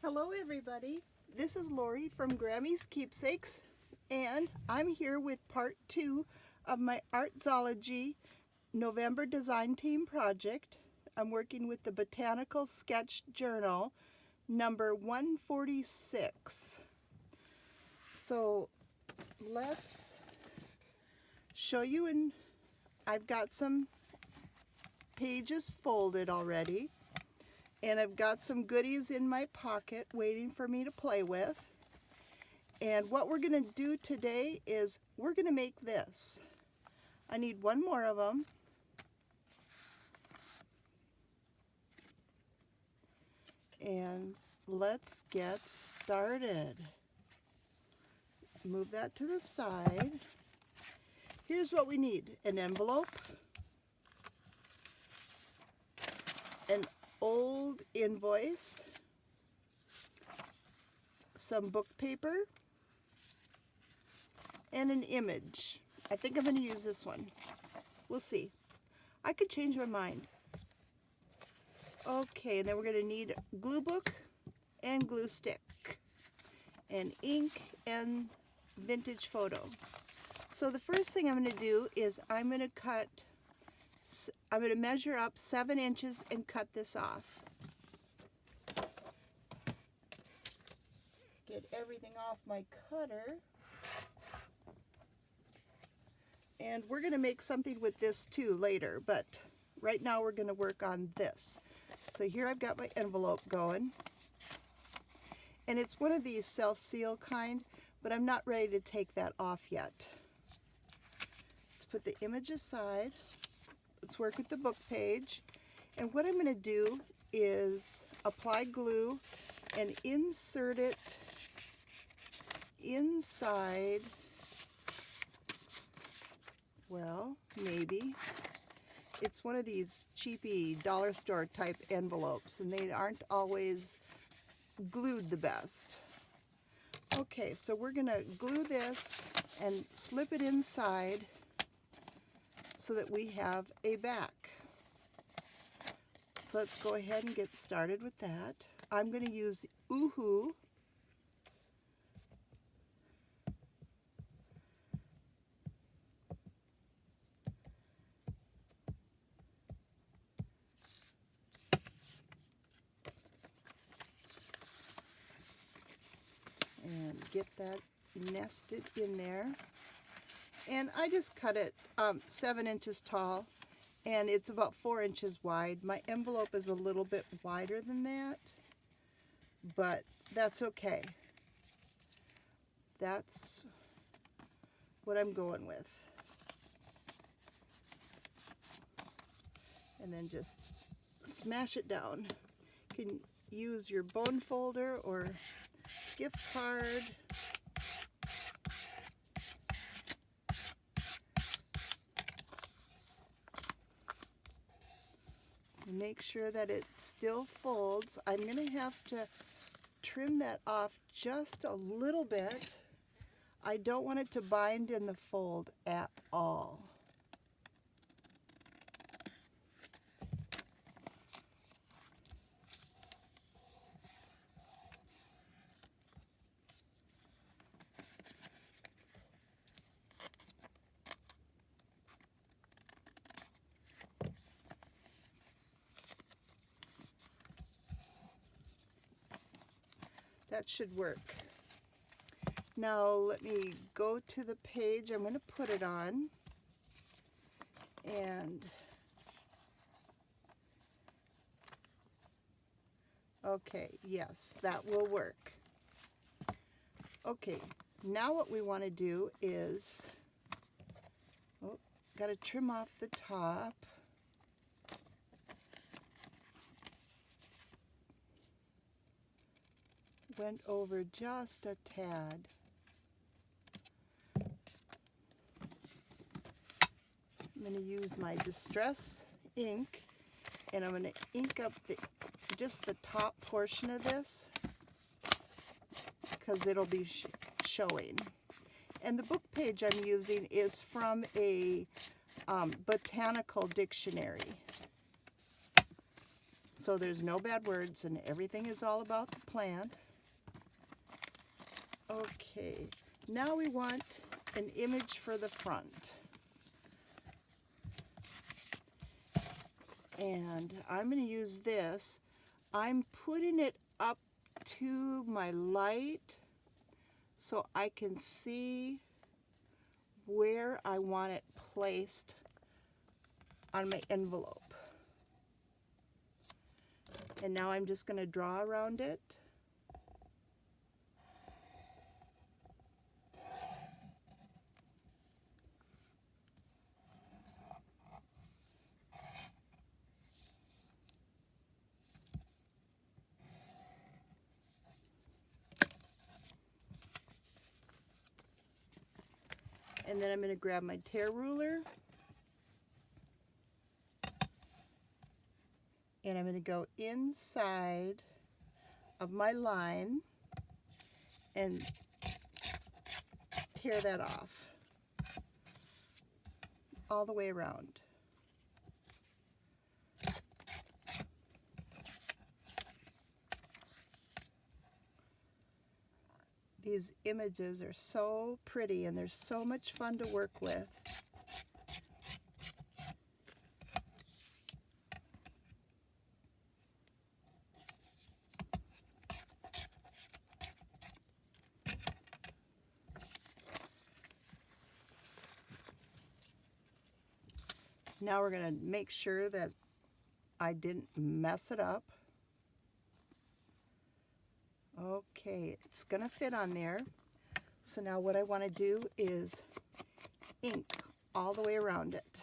Hello everybody, this is Lori from Grammy's Keepsakes, and I'm here with part 2 of my Artzology November Design Team project. I'm working with the Botanical Sketch Journal number 146. So let's show you, and I've got some pages folded already. And I've got some goodies in my pocket waiting for me to play with. And what we're going to do today is we're going to make this. I need one more of them. And let's get started. Move that to the side. Here's what we need: an envelope, an old invoice, some book paper, and an image. I think I'm going to use this one. We'll see. I could change my mind. Okay, and then we're going to need glue book and glue stick and ink and vintage photo. So the first thing I'm going to do is I'm going to measure up 7 inches and cut this off. Get everything off my cutter. And we're going to make something with this too later, but right now we're going to work on this. So here I've got my envelope going. And it's one of these self-seal kind, but I'm not ready to take that off yet. Let's put the image aside. Let's work with the book page. And what I'm going to do is apply glue and insert it inside, well, maybe. It's one of these cheapy dollar store type envelopes, and they aren't always glued the best. Okay, so we're going to glue this and slip it inside so that we have a back. So let's go ahead and get started with that. I'm going to use Oohoo. And get that nested in there. And I just cut it 7 inches tall, and it's about 4 inches wide. My envelope is a little bit wider than that, but that's okay. That's what I'm going with. And then just smash it down. You can use your bone folder or gift card. Make sure that it still folds. I'm going to have to trim that off just a little bit. I don't want it to bind in the fold at all. That should work. Now let me go to the page I'm going to put it on, and okay, yes, that will work. Okay, now what we want to do is, got to trim off the top. Went over just a tad. I'm going to use my Distress ink, and I'm going to ink up just the top portion of this because it'll be showing. And the book page I'm using is from a botanical dictionary. so there's no bad words and everything is all about the plant. Okay, now we want an image for the front. And I'm going to use this. I'm putting it up to my light so I can see where I want it placed on my envelope. And now I'm just going to draw around it. And then I'm going to grab my tear ruler and I'm going to go inside of my line and tear that off all the way around. These images are so pretty and they're so much fun to work with. Now we're going to make sure that I didn't mess it up. Okay, it's going to fit on there. So now what I want to do is ink all the way around it.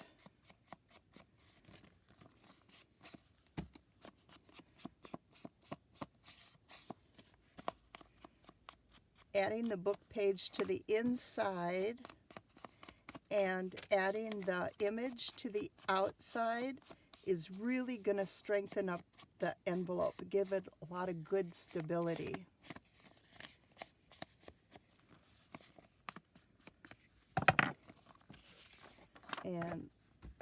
Adding the book page to the inside and adding the image to the outside is really going to strengthen up the envelope, give it a lot of good stability. And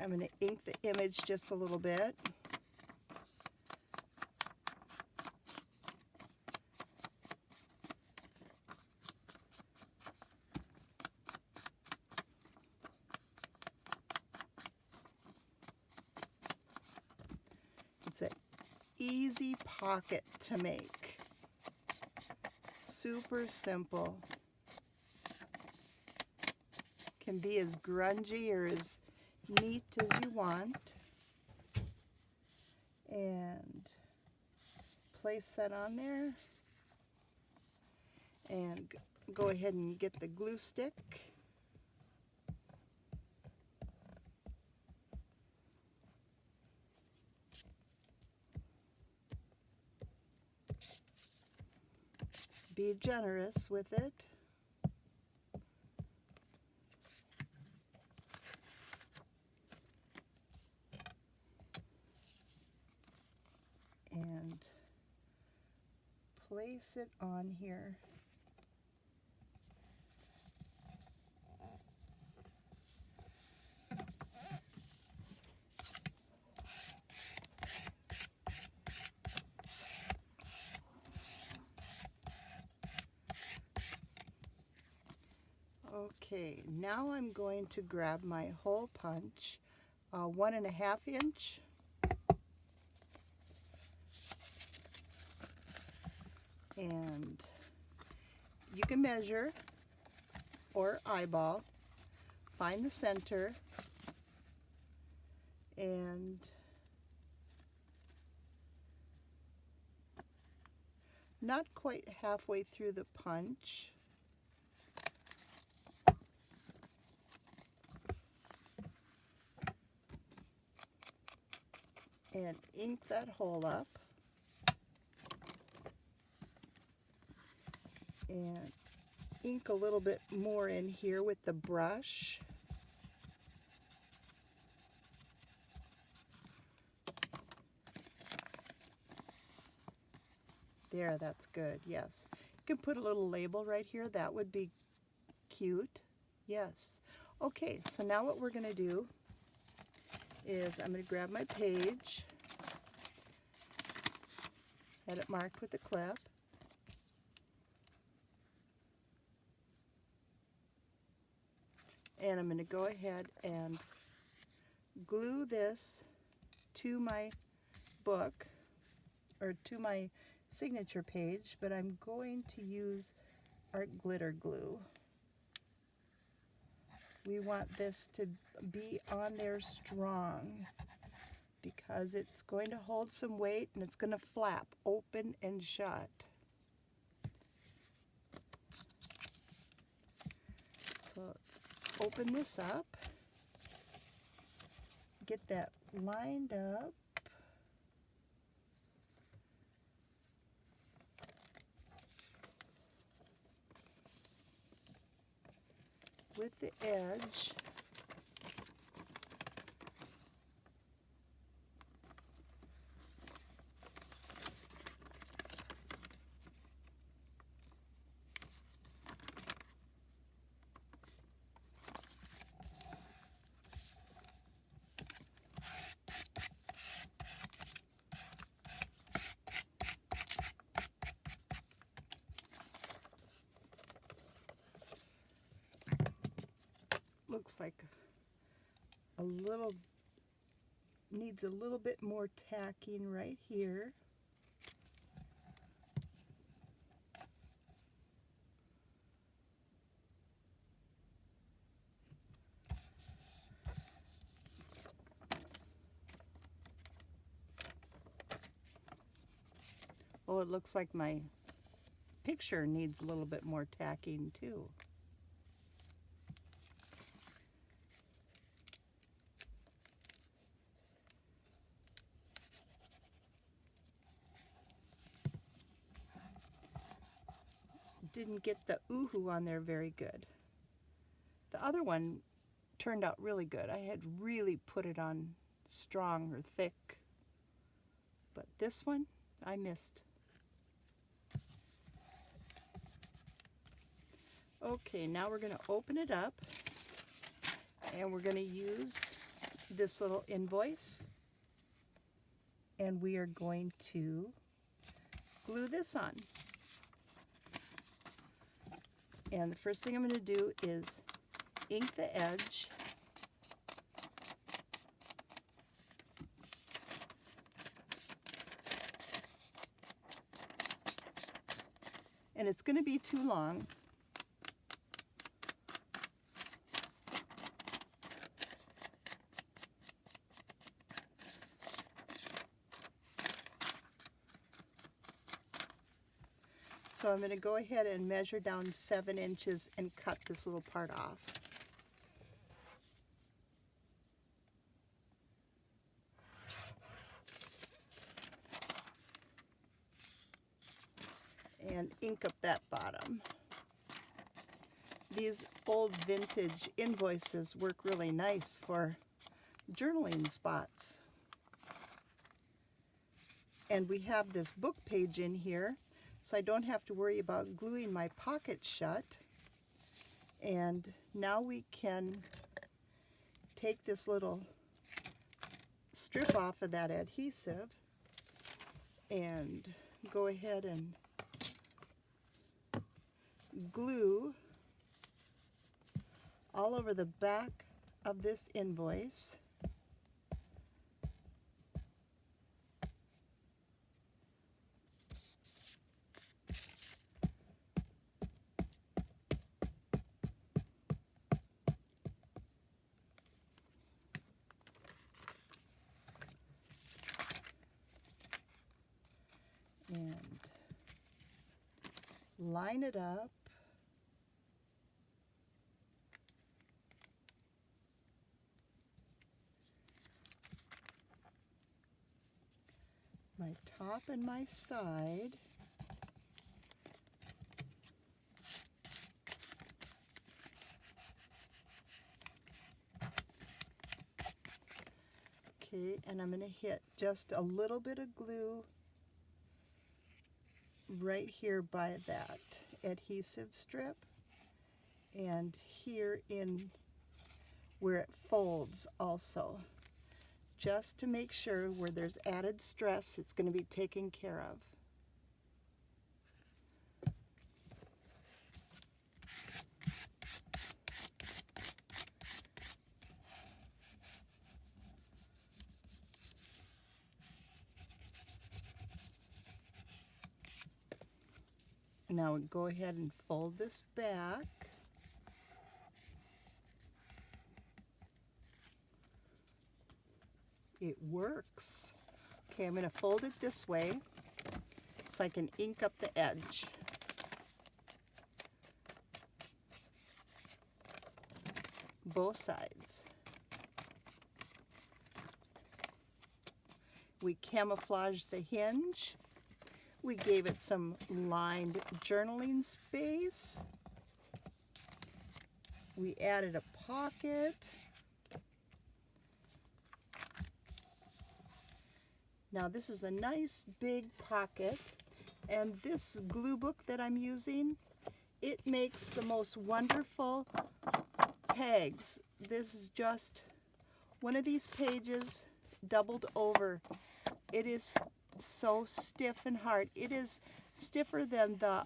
I'm going to ink the image just a little bit. It's an easy pocket to make. Super simple. Can be as grungy or as neat as you want. And place that on there. And go ahead and get the glue stick. Be generous with it. And place it on here. Okay, now I'm going to grab my hole punch, 1.5 inch. And you can measure or eyeball, find the center, and not quite halfway through the punch. And ink that hole up. And ink a little bit more in here with the brush. There, that's good, yes. You can put a little label right here. That would be cute. Yes. Okay, so now what we're going to do is I'm going to grab my page Had it marked with a clip. And I'm going to go ahead and glue this to my book, or to my signature page, but I'm going to use Art Glitter Glue. We want this to be on there strong because it's going to hold some weight and it's going to flap open and shut. So let's open this up, get that lined up. With the edge. Looks like needs a little bit more tacking right here. Oh, it looks like my picture needs a little bit more tacking too. Didn't get the ooh on there very good. The other one turned out really good. I had really put it on strong or thick, but this one I missed. Okay, now we're going to open it up and we're going to use this little invoice and we are going to glue this on. And the first thing I'm going to do is ink the edge. And it's going to be too long. So I'm going to go ahead and measure down 7 inches and cut this little part off. And ink up that bottom. These old vintage invoices work really nice for journaling spots. And we have this book page in here, so I don't have to worry about gluing my pocket shut. And now we can take this little strip off of that adhesive and go ahead and glue all over the back of this invoice. And line it up. My top and my side. Okay, and I'm going to hit just a little bit of glue right here by that adhesive strip and here in where it folds also, just to make sure where there's added stress it's going to be taken care of. Now go ahead and fold this back. It works. Okay, I'm going to fold it this way so I can ink up the edge. Both sides. We camouflaged the hinge. We gave it some lined journaling space. We added a pocket. Now this is a nice big pocket, and this glue book that I'm using, it makes the most wonderful tags. This is just one of these pages doubled over. It is so stiff and hard. It is stiffer than the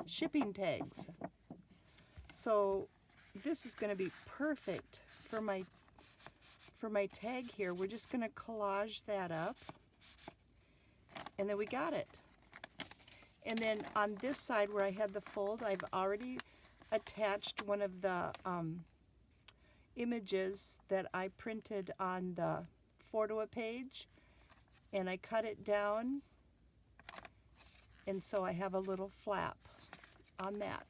shipping tags. So this is going to be perfect for my tag here. We're just going to collage that up, and then we got it. And then on this side where I had the fold, I've already attached one of the images that I printed on the 4-to-a page, and I cut it down, and so I have a little flap on that.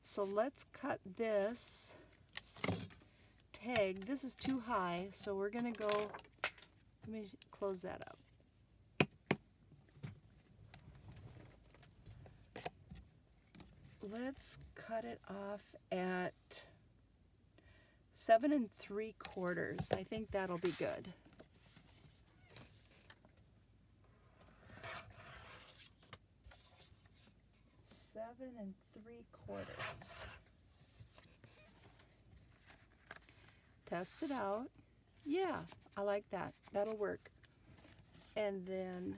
So let's cut this tag. This is too high, so we're going to go, let me close that up. Let's cut it off at 7 3/4. I think that'll be good. Seven 3/4. Test it out. Yeah, I like that. That'll work. And then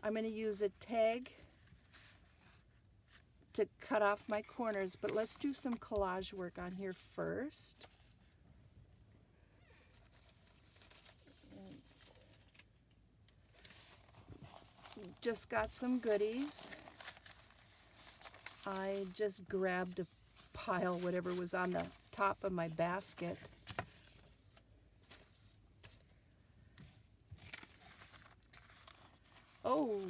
I'm going to use a tag to cut off my corners, but let's do some collage work on here first. Just got some goodies. I just grabbed a pile, whatever was on the top of my basket. Oh,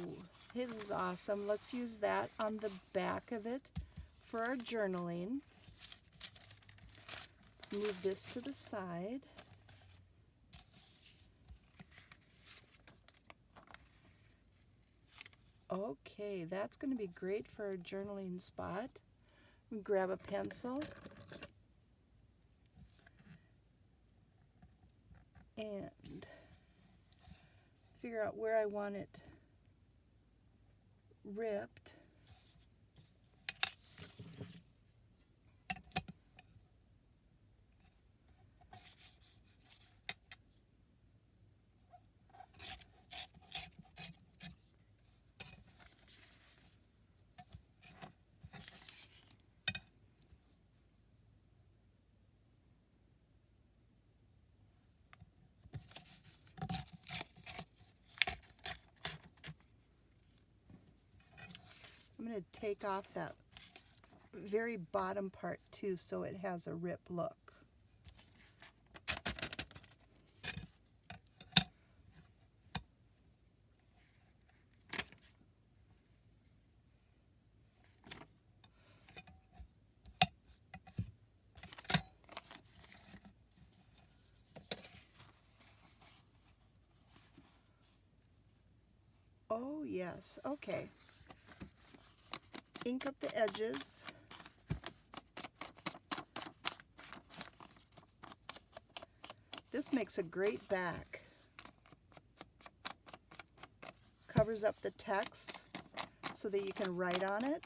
it is awesome. Let's use that on the back of it for our journaling. Let's move this to the side. Okay, that's going to be great for our journaling spot. We grab a pencil and figure out where I want it ripped. I'm going to take off that very bottom part too, so it has a rip look. Oh yes, okay. Ink up the edges. This makes a great back. Covers up the text so that you can write on it.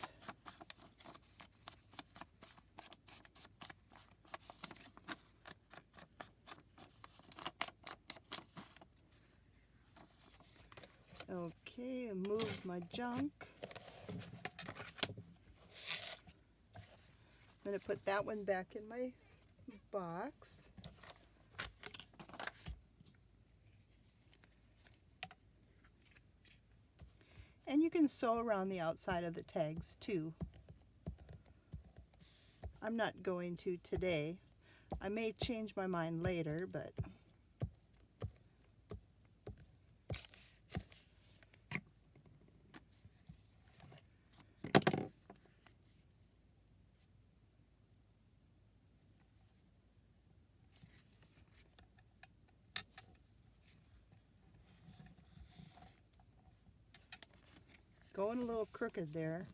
Okay, move my junk. I'm going to put that one back in my box. And you can sew around the outside of the tags too. I'm not going to today. I may change my mind later, but going a little crooked there.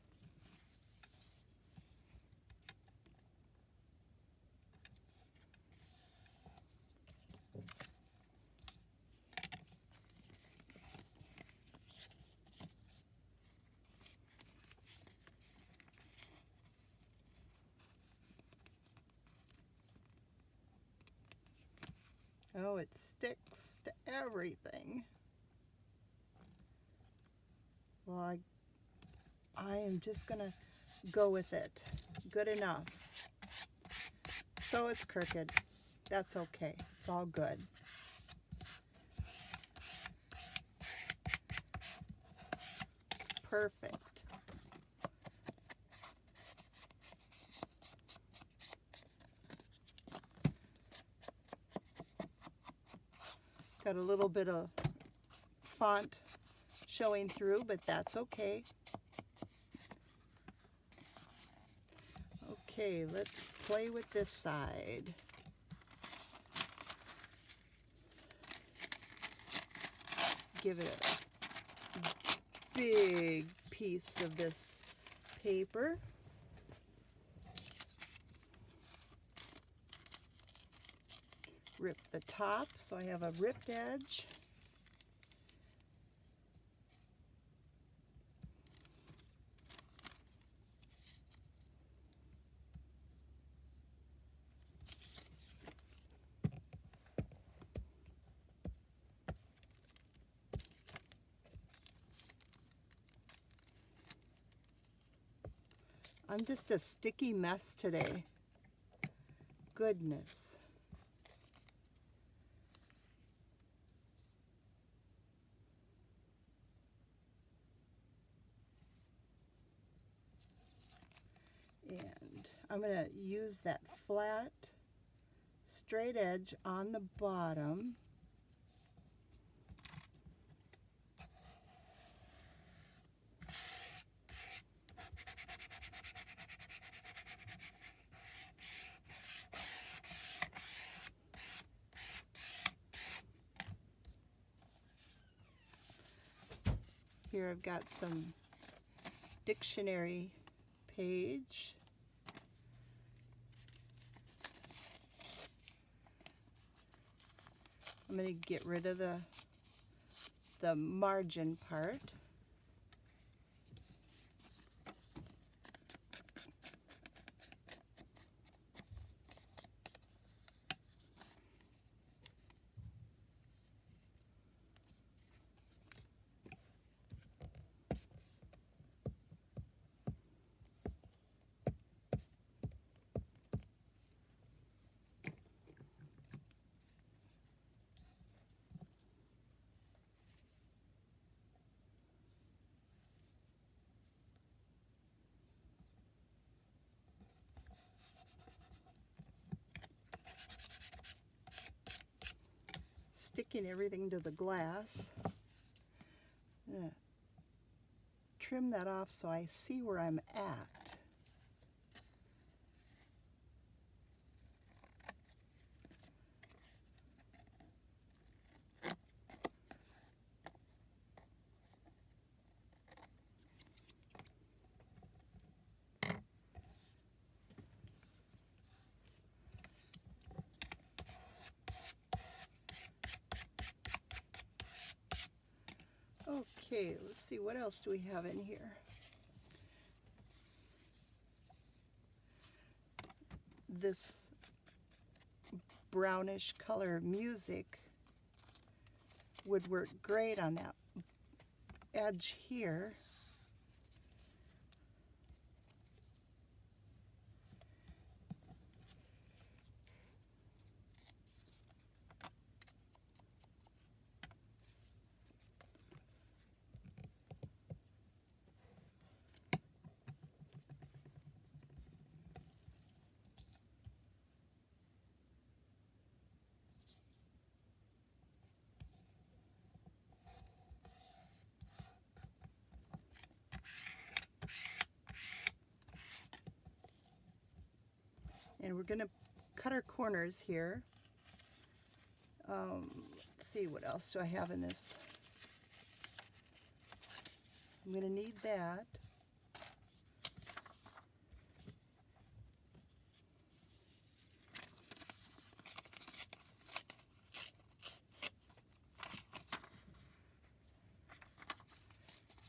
Oh, it sticks to everything. Well, I am just gonna go with it. Good enough. So it's crooked. That's okay. It's all good. Perfect. Got a little bit of font showing through, but that's okay. Okay, let's play with this side. Give it a big piece of this paper. Rip the top so I have a ripped edge. I'm just a sticky mess today. Goodness. And I'm going to use that flat, straight edge on the bottom. Here I've got some dictionary page. I'm going to get rid of the margin part. Sticking everything to the glass. I'm gonna trim that off so I see where I'm at. Okay, let's see, what else do we have in here? This brownish color music would work great on that edge here. gonna cut our corners here. Let's see, what else do I have in this? I'm gonna need that.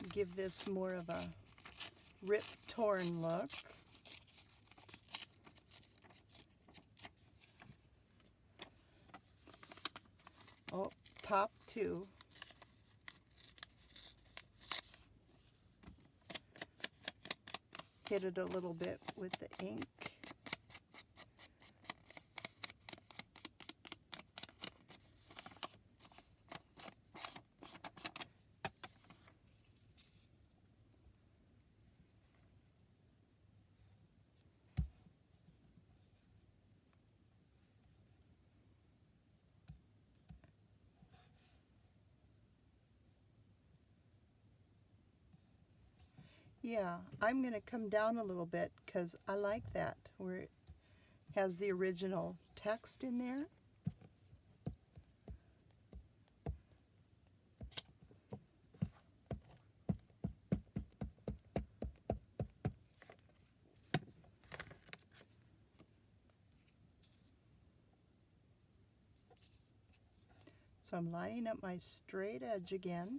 Give this more of a ripped, torn look. Oh, top two. Hit it a little bit with the ink. Yeah, I'm going to come down a little bit because I like that where it has the original text in there. So I'm lining up my straight edge again.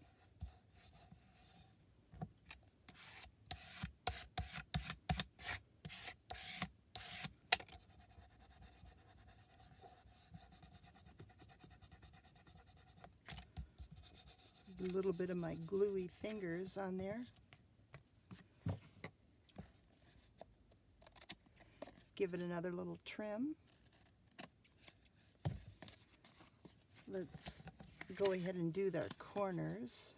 A little bit of my gluey fingers on there. Give it another little trim. Let's go ahead and do their corners.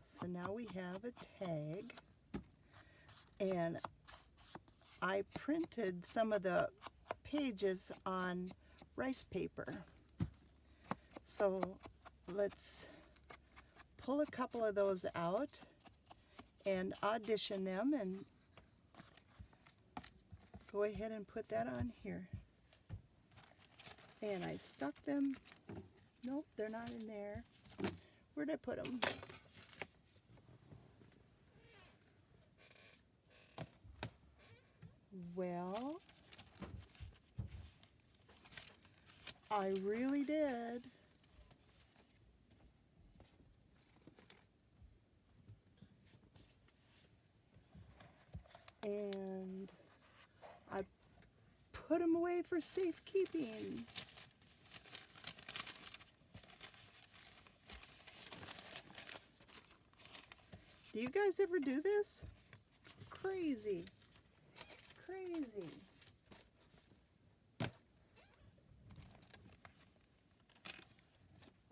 So now we have a tag, and I printed some of the pages on rice paper. So let's pull a couple of those out and audition them and go ahead and put that on here. And I stuck them. Nope, they're not in there. Where'd I put them? Well, I really did. And I put them away for safekeeping. Do you guys ever do this? Crazy. Crazy.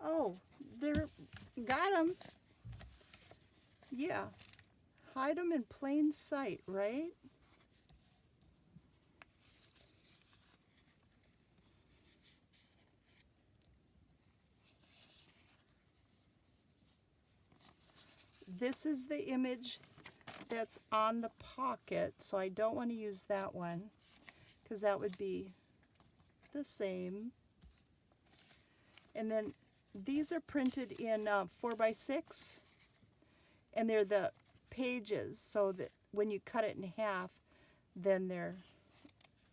Oh, got them. Yeah. Hide them in plain sight, right? This is the image that's on the pocket, so I don't want to use that one because that would be the same. And then these are printed in 4x6, and they're the pages, so that when you cut it in half, then they're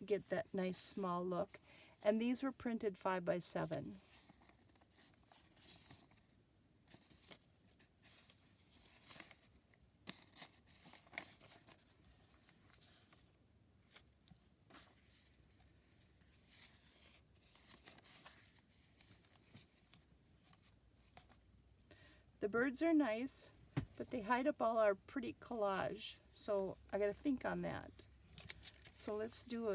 get that nice small look. And these were printed 5x7. The birds are nice, but they hide up all our pretty collage, so I gotta think on that. So let's do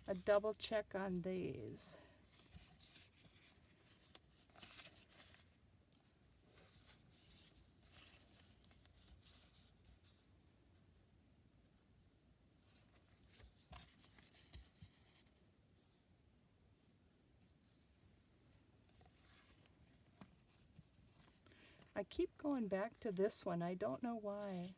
a double check on these. keep going back to this one. I don't know why.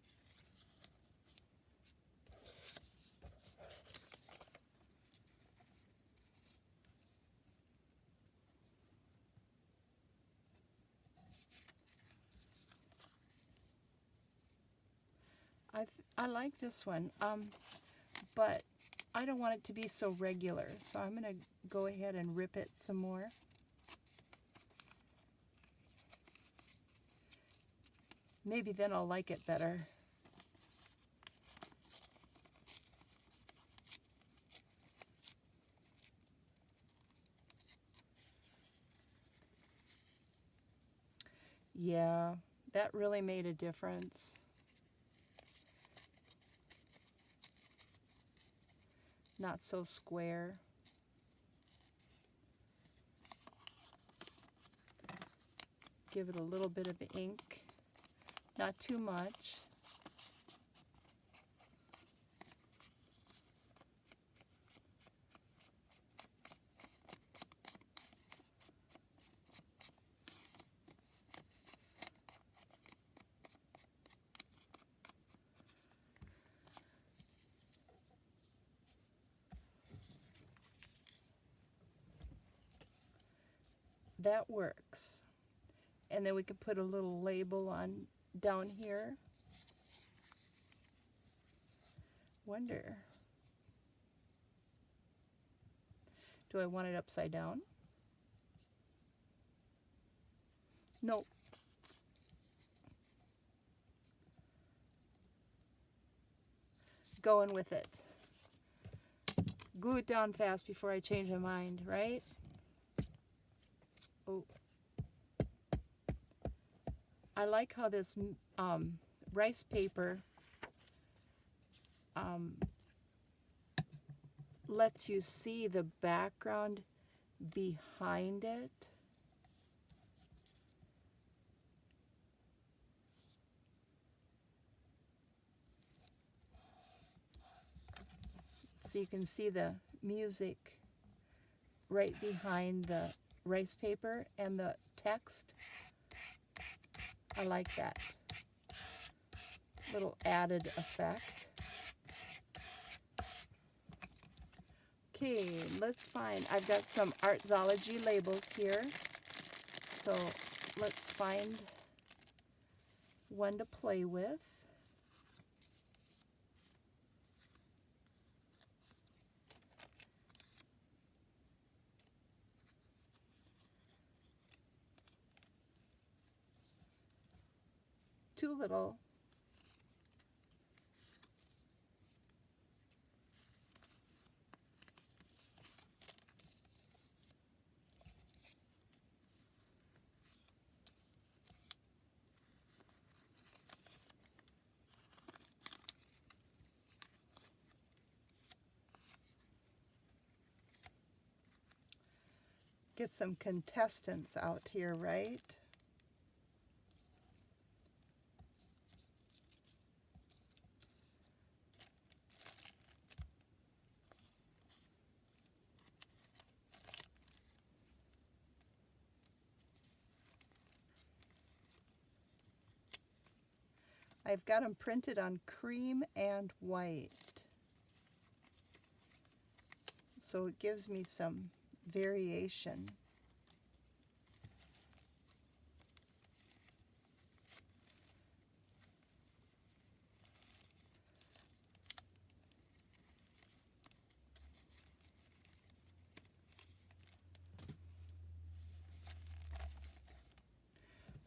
I like this one, but I don't want it to be so regular, so I'm going to go ahead and rip it some more. Maybe then I'll like it better. Yeah, that really made a difference. Not so square. Give it a little bit of ink, not too much. That works. And then we can put a little label on down here. Wonder. Do I want it upside down? Nope. Going with it. Glue it down fast before I change my mind, right? Oh. I like how this rice paper lets you see the background behind it. So you can see the music right behind the rice paper and the text. I like that little added effect. Okay, let's find, I've got some Artzology labels here. So let's find one to play with. Too little. Get some contestants out here, right? I've got them printed on cream and white. So it gives me some variation.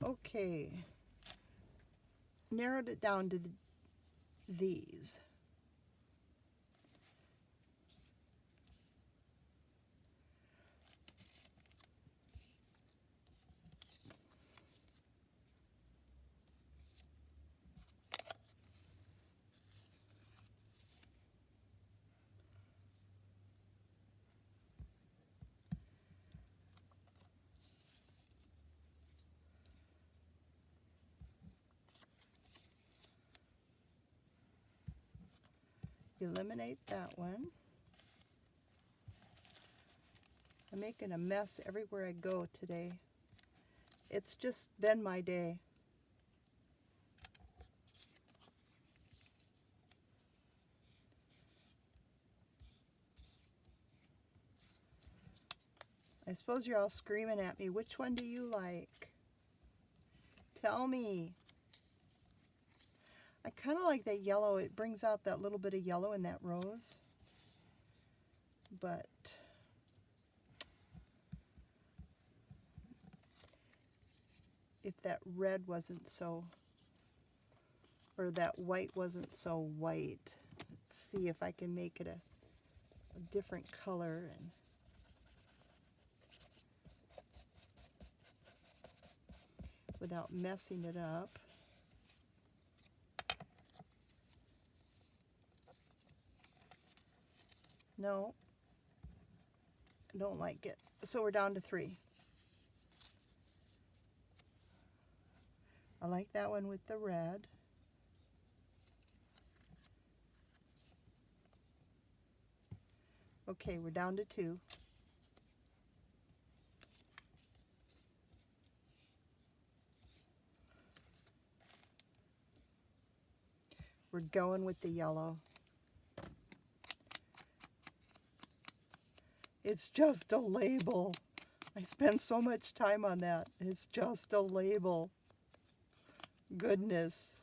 Okay, narrowed it down to these. Eliminate that one. I'm making a mess everywhere I go today. It's just been my day. I suppose you're all screaming at me. Which one do you like? Tell me. I kind of like that yellow. It brings out that little bit of yellow in that rose. But if that red wasn't so, or that white wasn't so white, let's see if I can make it a different color. And without messing it up. No, I don't like it. So we're down to 3. I like that one with the red. Okay, we're down to 2. We're going with the yellow. It's just a label. I spend so much time on that. It's just a label. Goodness.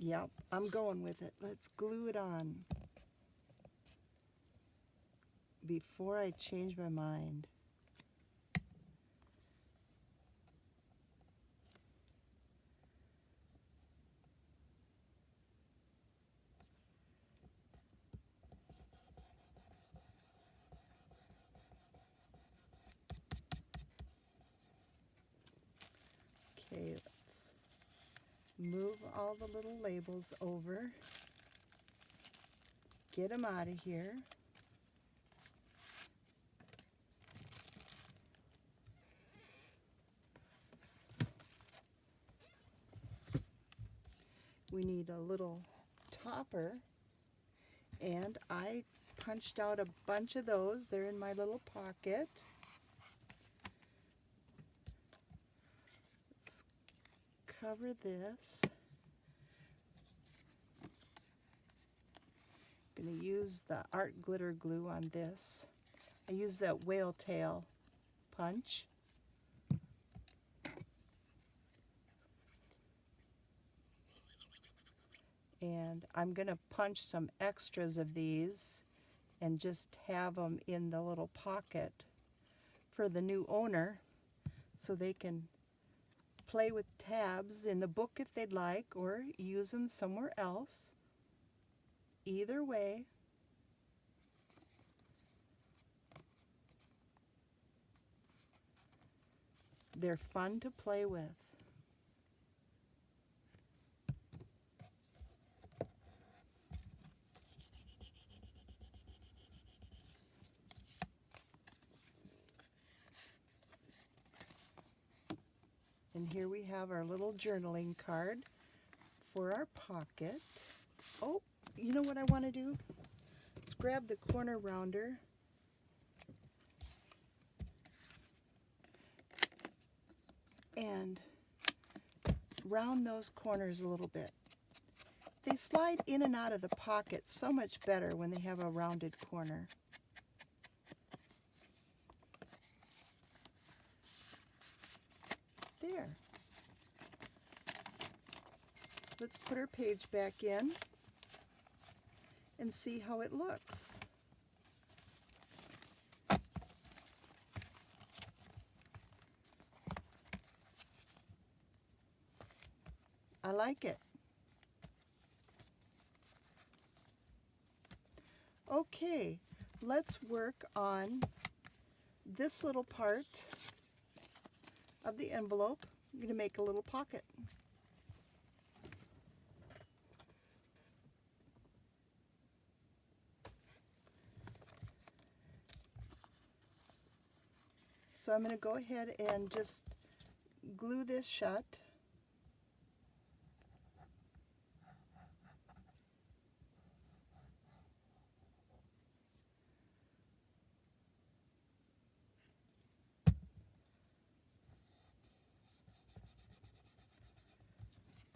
Yep, I'm going with it. Let's glue it on before I change my mind. Okay, let's move all the little labels over. Get them out of here. We need a little topper, and I punched out a bunch of those. They're in my little pocket. Let's cover this. I'm going to use the art glitter glue on this. I use that whale tail punch. And I'm going to punch some extras of these and just have them in the little pocket for the new owner so they can play with tabs in the book if they'd like, or use them somewhere else. Either way. They're fun to play with. And here we have our little journaling card for our pocket. Oh, you know what I want to do? Let's grab the corner rounder and round those corners a little bit. They slide in and out of the pocket so much better when they have a rounded corner. There. Let's put our page back in and see how it looks. I like it. Okay, let's work on this little part of the envelope. I'm going to make a little pocket. So I'm going to go ahead and just glue this shut.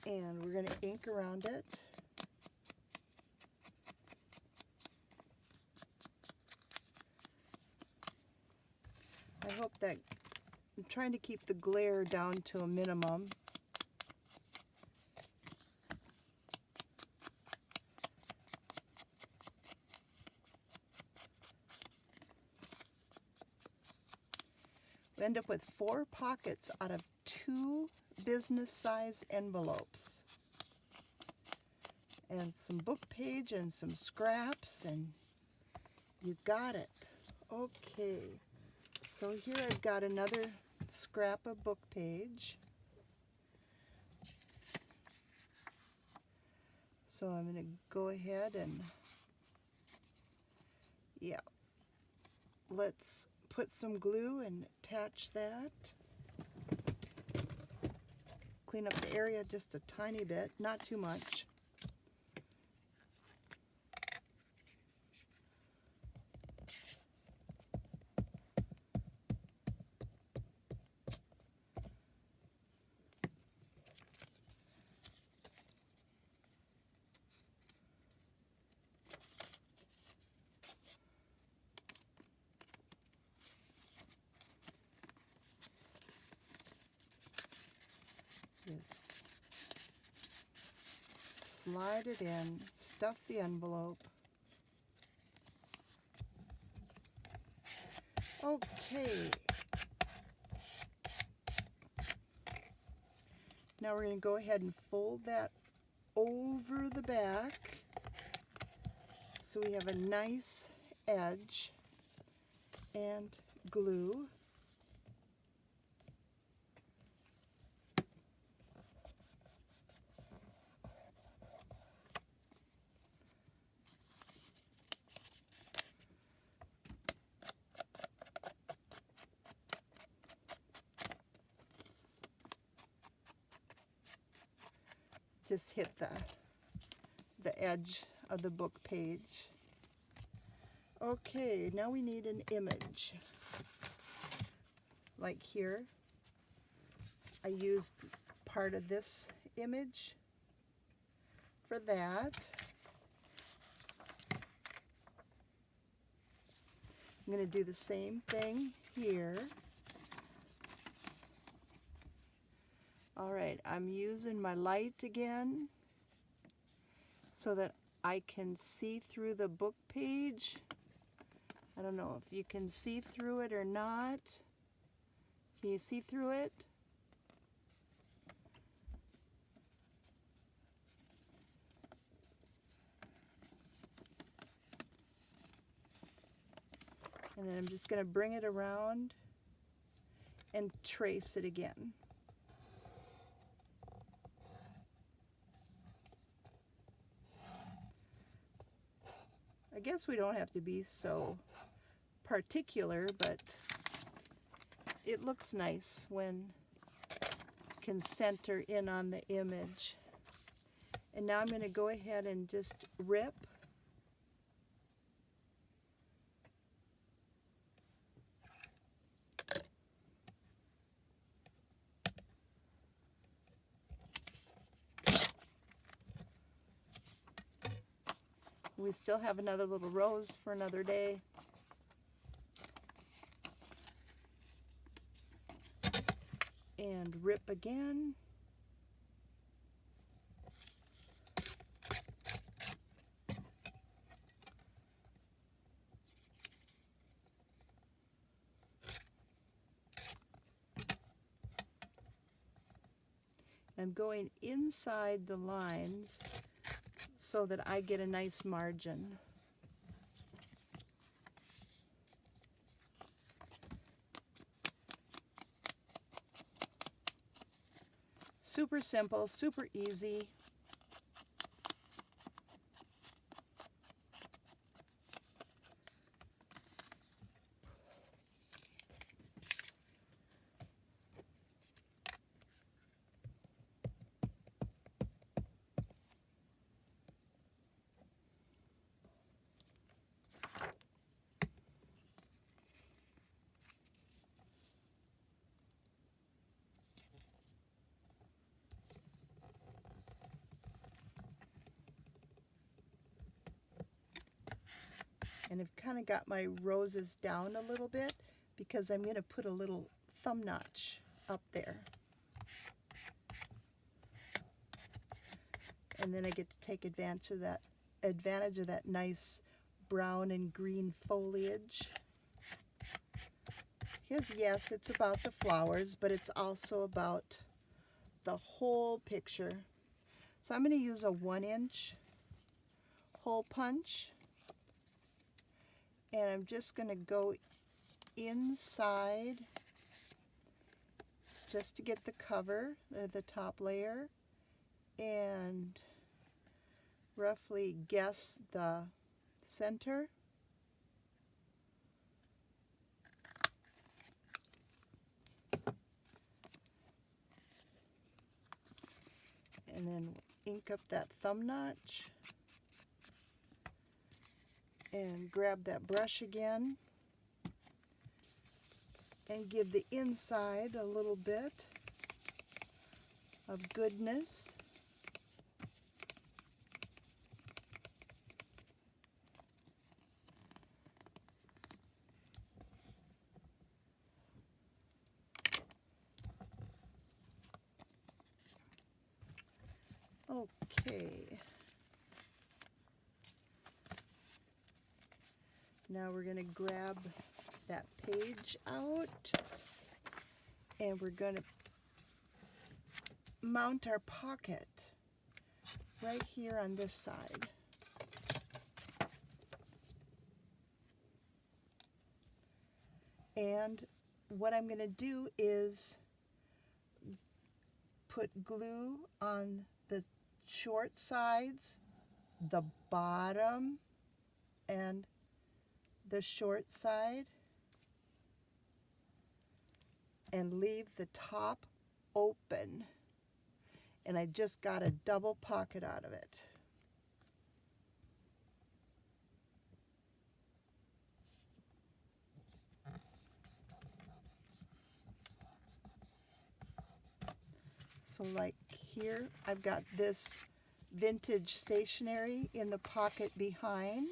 And we're going to ink around it. I hope that I'm trying to keep the glare down to a minimum. We end up with 4 pockets out of 2 business-size envelopes. And some book page and some scraps, and you got it. Okay, so here I've got another scrap of book page. So I'm going to go ahead and, yeah, let's put some glue and attach that. Clean up the area just a tiny bit, not too much. Just slide it in, stuff the envelope. Okay. Now we're going to go ahead and fold that over the back so we have a nice edge, and glue. Just hit the edge of the book page. Okay, now we need an image. Like here, I used part of this image for that. I'm going to do the same thing here. All right, I'm using my light again so that I can see through the book page. I don't know if you can see through it or not. Can you see through it? And then I'm just going to bring it around and trace it again. I guess we don't have to be so particular, but it looks nice when you can center in on the image. And now I'm going to go ahead and just rip. We still have another little rose for another day. And rip again. I'm going inside the lines so that I get a nice margin. Super simple, super easy. And I've kind of got my roses down a little bit because I'm going to put a little thumb notch up there. And then I get to take advantage of that nice brown and green foliage. Because yes, it's about the flowers, but it's also about the whole picture. So I'm going to use a 1-inch hole punch, and I'm just going to go inside just to get the cover, the top layer, and roughly guess the center. And then ink up that thumb notch and grab that brush again and give the inside a little bit of goodness. Okay. Now we're going to grab that page out and we're going to mount our pocket right here on this side. And what I'm going to do is put glue on the short sides, the bottom, and the short side, and leave the top open. And I just got a double pocket out of it. So like here, I've got this vintage stationery in the pocket behind.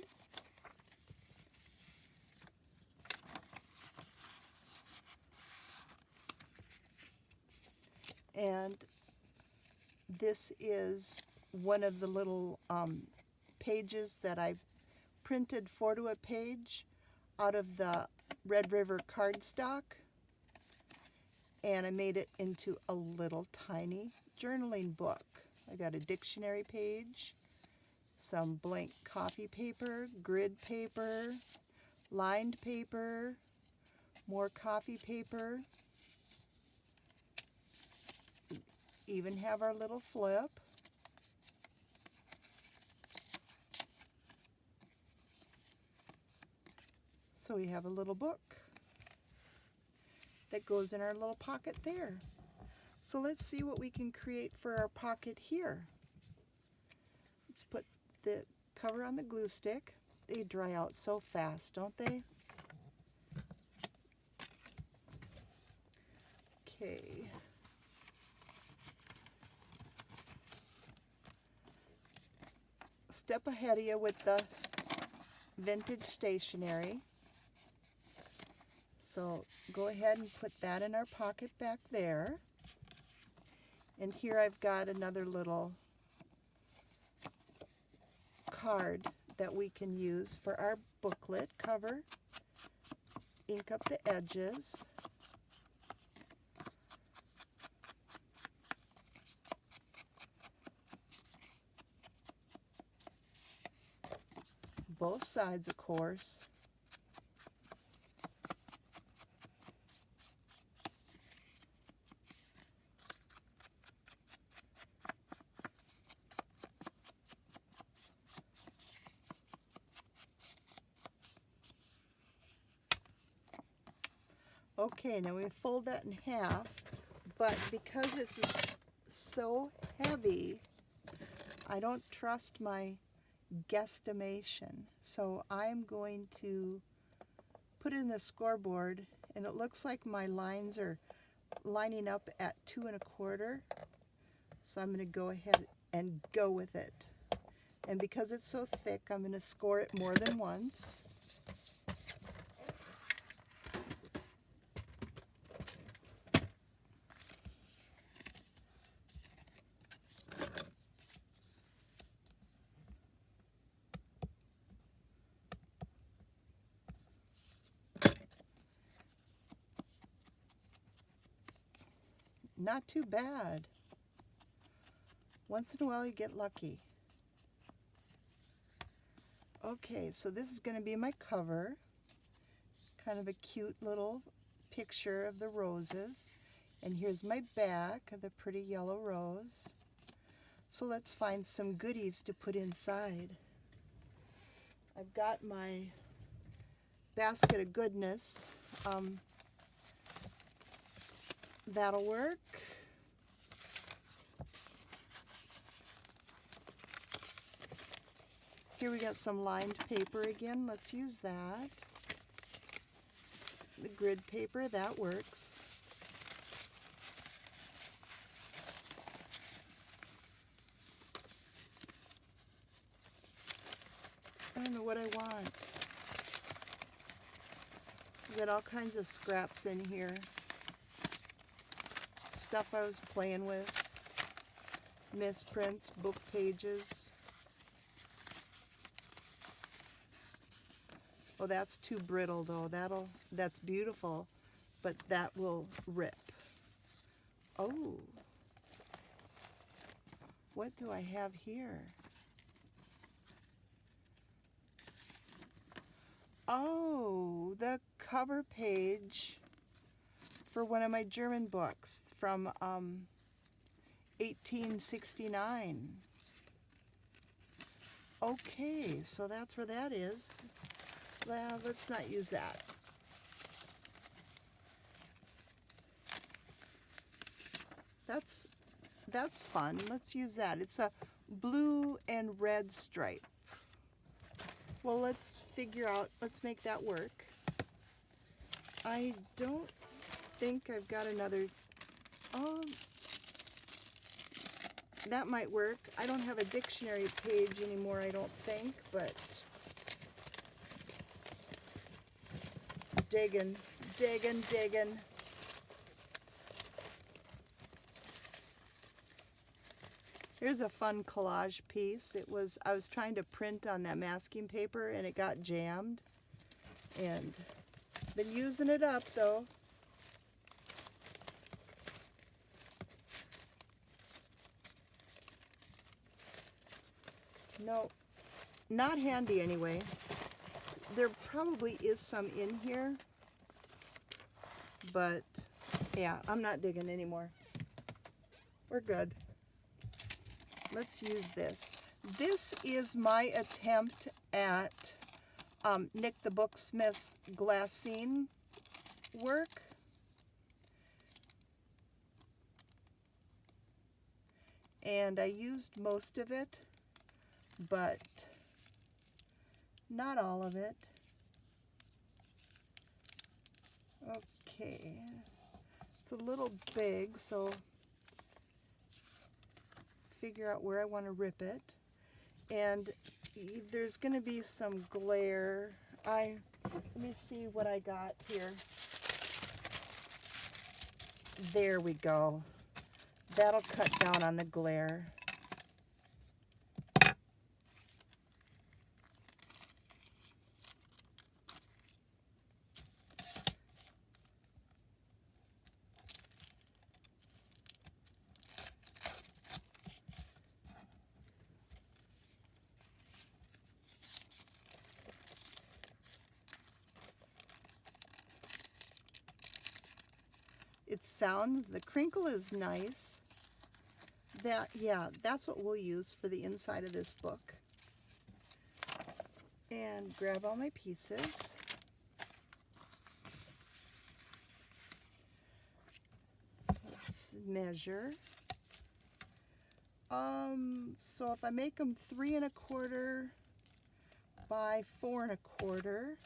And this is one of the little pages that I printed 4 to a page out of the Red River cardstock. And I made it into a little tiny journaling book. I got a dictionary page, some blank copy paper, grid paper, lined paper, more copy paper. Even have our little flip. So we have a little book that goes in our little pocket there. So let's see what we can create for our pocket here. Let's put the cover on the glue stick. They dry out so fast, don't they? Okay. Step ahead of you with the vintage stationery. So go ahead and put that in our pocket back there. And here I've got another little card that we can use for our booklet cover. Ink up the edges. Both sides, of course. Okay, now we fold that in half, but because it's so heavy, I don't trust my guesstimation. So I'm going to put it in the scoreboard, and it looks like my lines are lining up at 2 1/4. So I'm going to go ahead and go with it. And because it's so thick, I'm going to score it more than once. not too bad. Once in a while you get lucky. Okay, so this is going to be my cover. Kind of a cute little picture of the roses. And here's my back of the pretty yellow rose. So let's find some goodies to put inside. I've got my basket of goodness. That'll work. Here we got some lined paper again. Let's use that. The grid paper, that works. I don't know what I want. We got all kinds of scraps in here. Stuff I was playing with. Misprints, book pages. Oh, that's too brittle though. That's beautiful, but that will rip. Oh. What do I have here? Oh, the cover page for one of my German books from 1869. Okay, so that's where that is. Well, let's not use that. That's fun. Let's use that. It's a blue and red stripe. Well, let's figure out, let's make that work. I don't think I've got another, oh, that might work. I don't have a dictionary page anymore, I don't think, but digging. Here's a fun collage piece. I was trying to print on that masking paper and it got jammed. And been using it up though. No, not handy anyway. There probably is some in here, but yeah, I'm not digging anymore. We're good. Let's use this. This is my attempt at Nick the Booksmith's glassine work. And I used most of it, but not all of it. Okay, it's a little big, so figure out where I want to rip it. And there's going to be some glare. Let me see what I got here. There we go. That'll cut down on the glare. It sounds, the crinkle is nice. Yeah, that's what we'll use for the inside of this book. And grab all my pieces. Let's measure. So if I make them 3 1/4 by 4 1/4,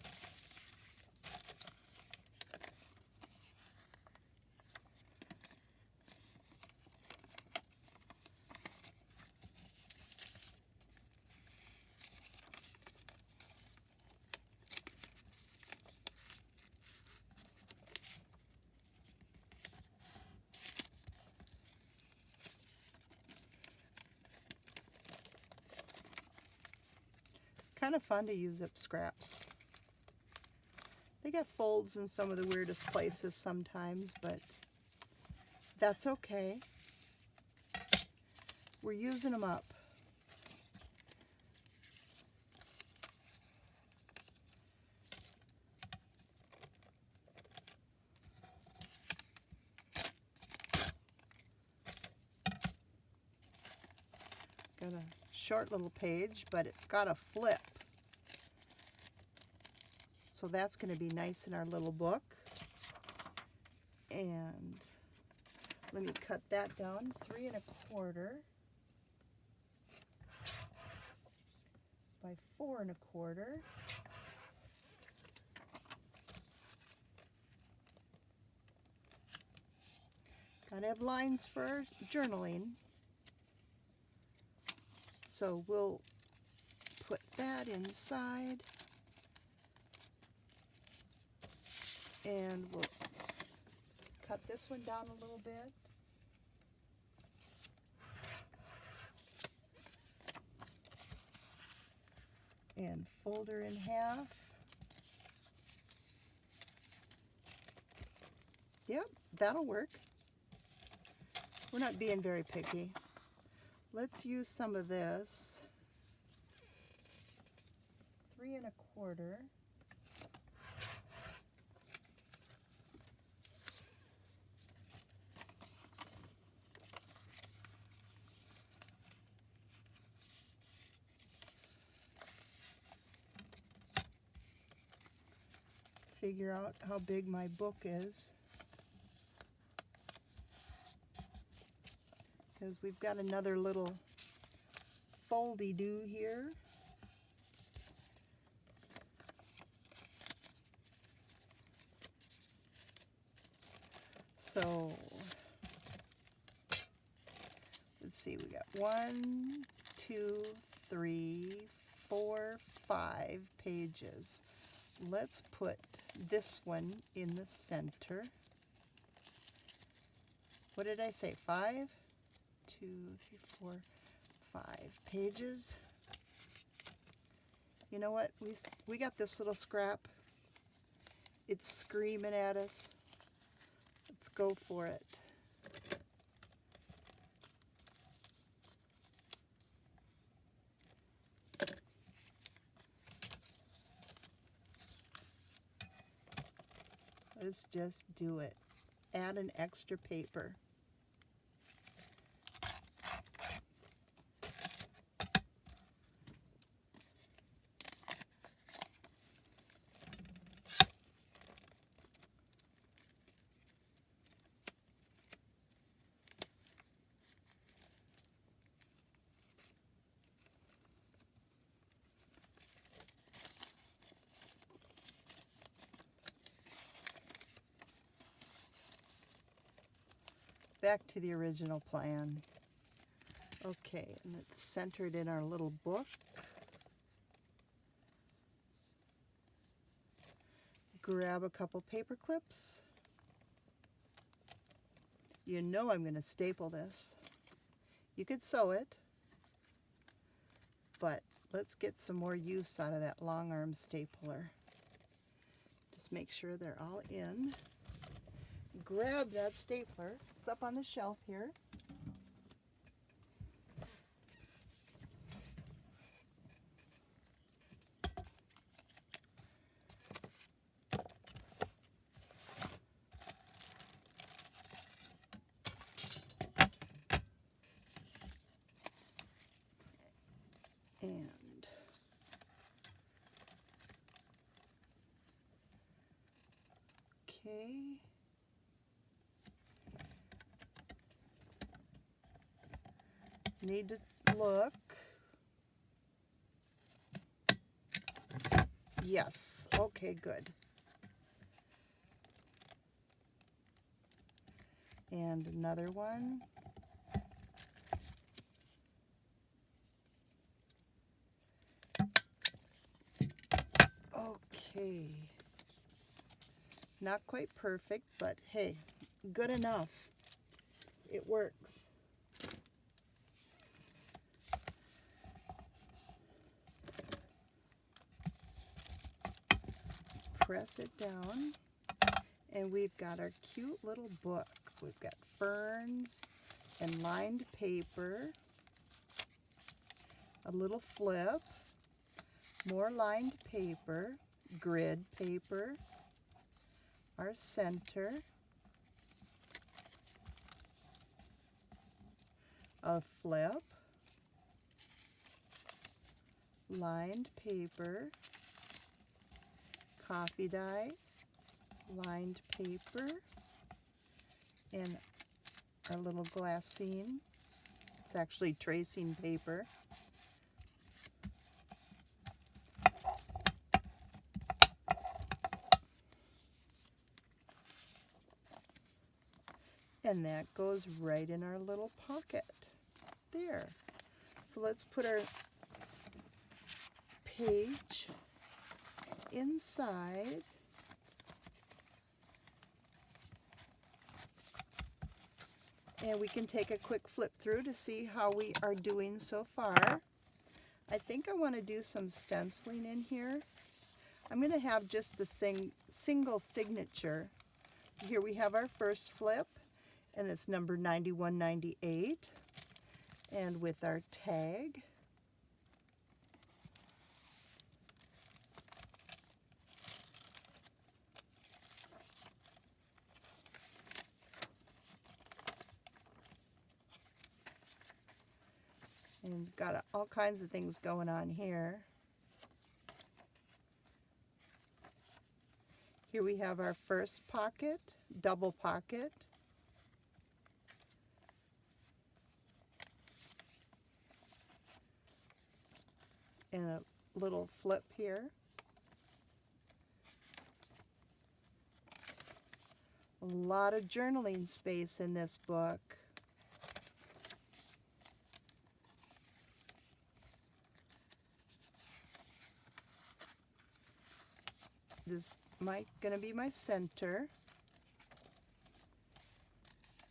kind of fun to use up scraps. They got folds in some of the weirdest places sometimes, but That's okay. We're using them up. Got a short little page, but it's got a flip. So that's going to be nice in our little book. And let me cut that down, 3 1/4 by 4 1/4. Gotta have lines for journaling. So we'll put that inside. And we'll cut this one down a little bit. And fold her in half. Yep, that'll work. We're not being very picky. Let's use some of this. 3 1/4. Figure out how big my book is, because we've got another little foldy-do here. So let's see, we got 1, 2, 3, 4, 5 pages. Let's put this one in the center. What did I say? 5? 2, 3, 4, 5 pages. You know what? We got this little scrap. It's screaming at us. Let's go for it. Let's just do it. Add an extra paper. Back to the original plan. Okay, and it's centered in our little book. Grab a couple paper clips. You know I'm going to staple this. You could sew it, but let's get some more use out of that long arm stapler. Just make sure they're all in. Grab that stapler. It's up on the shelf here. And okay. Need to look. Yes, okay, good. And another one. Okay. Not quite perfect, but hey, good enough. It works. Press it down, and we've got our cute little book. We've got ferns and lined paper, a little flip, more lined paper, grid paper, our center, a flip, lined paper, coffee dye, lined paper, and our little glassine. It's actually tracing paper. And that goes right in our little pocket. There. So let's put our page inside. And we can take a quick flip through to see how we are doing so far. I think I want to do some stenciling in here. I'm going to have just the single signature. Here we have our first flip, and it's number 9198, and with our tag. And got all kinds of things going on here. Here we have our first pocket, double pocket. And a little flip here. A lot of journaling space in this book. This might gonna be my center,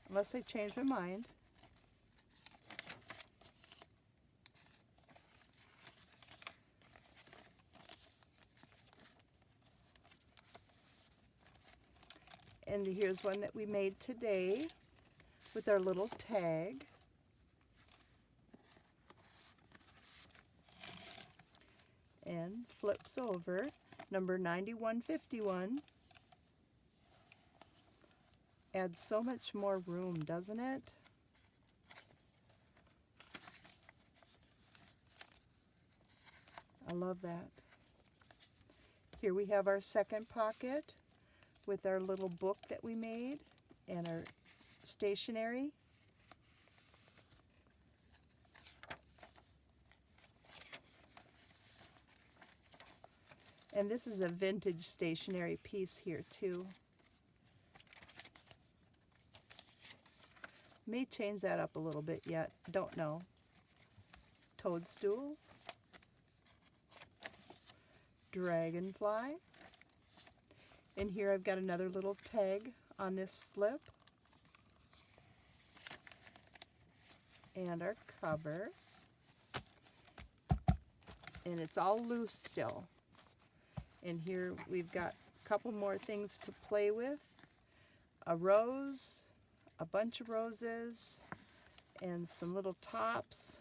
unless I change my mind. And here's one that we made today with our little tag. And flips over, number 9151. Adds so much more room, doesn't it? I love that. Here we have our second pocket with our little book that we made and our stationery. And this is a vintage stationery piece here too. May change that up a little bit yet, don't know. Toadstool. Dragonfly. And here I've got another little tag on this flip. And our cover. And it's all loose still. And here we've got a couple more things to play with. A rose, a bunch of roses, and some little tops.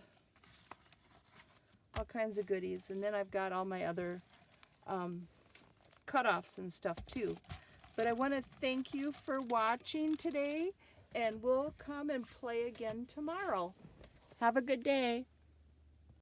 All kinds of goodies. And then I've got all my other cutoffs and stuff too. But I want to thank you for watching today, and we'll come and play again tomorrow. Have a good day.